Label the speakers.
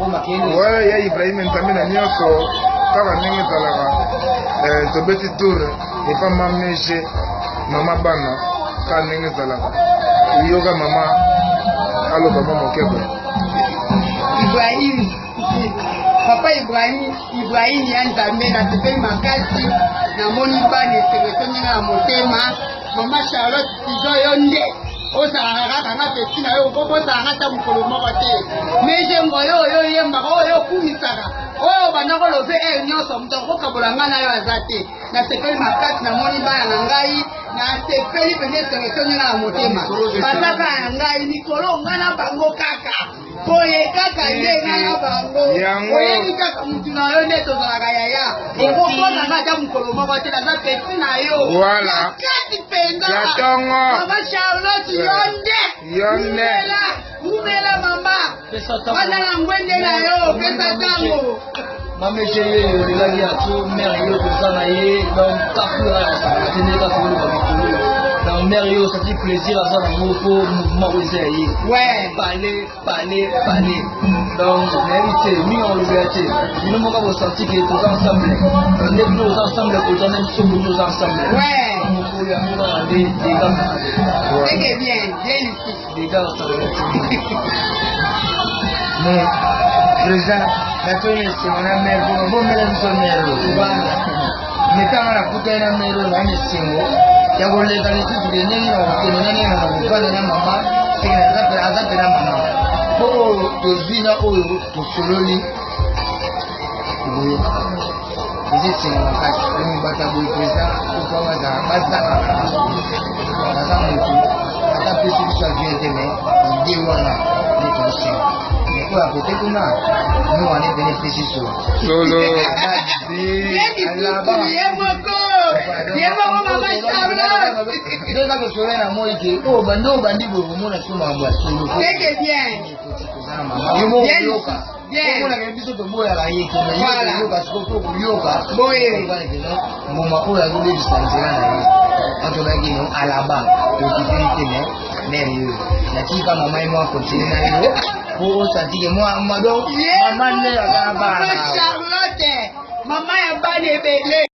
Speaker 1: Ouais, ya Ibrahim Ntamina nyonso kaka ndenge ezalaka tobeti tour epa mamege mama bana ka ndenge ezalaka yoka mama aloba mama mokebo
Speaker 2: Ibrahim papa Ibrahim ya Nzambe na sepeli makasi namoni bana esereso ndenge na motema mama Charlotte tizo yo nde ozalaka kaka peti na yo okobosaka ta mokolo moko te mejengo oyo yembaka oyo okumisaka oyo bandako lobe nyonso moto akokabola ngai na yo aza te nasepeli makasi namoni bana na ngai nasepeli mpenza esereso ndenge na motema bazaka na ngai likolo ngai na bango kaka boye kaka nde ngai na bango oyebi kaka mutu na yo nde tozalaka yaya okobona ngai ata mokolo moko te naza peti na yo makasi mpenza mama Charlotte yonde umela mama wana na ngwende na yo pesa tango
Speaker 3: mame chérie olelaki ya to mère yo koza na ye donc kakula ya tene ka kolo ba mikolo na mère yo ça fait plaisir à ça na moko mouvement oyo eza ye parler donc nayebi te mingi olobela te bino moko bosenti ke toza ensemble nde bino oza ensemble koza nde biso bino oza ensemble mokolo yango kaka nde dégâts
Speaker 4: mais président natoni esengo na mare bono bomela biso mare mais ntango nakutani na mare oyo nani esengo ya koleka lisusu ke ndenge na kokende ndenge na kokana na mama aza mpe na mama po oyo tozwi na oyo tosololi boye eza esengo makasi omibata boye président okawazala bazaka baza motu ata pesi biso avie te mais ide wana nde tosenga oya kote kuna no wane benefisi solo ndoza kosolo na moi ke oyo bande oyo bandi boye komona so mambo ya solo omonaka biso toboyaka ye koyoka sikopo koyoka mbuma oyo azolebisa nzela na ye atobaki no alaba tokipeli te me mere oyo natika mama ye mwa kontine na yo po osantike mama nde akana bana
Speaker 2: Charlotte mama ya bana ebele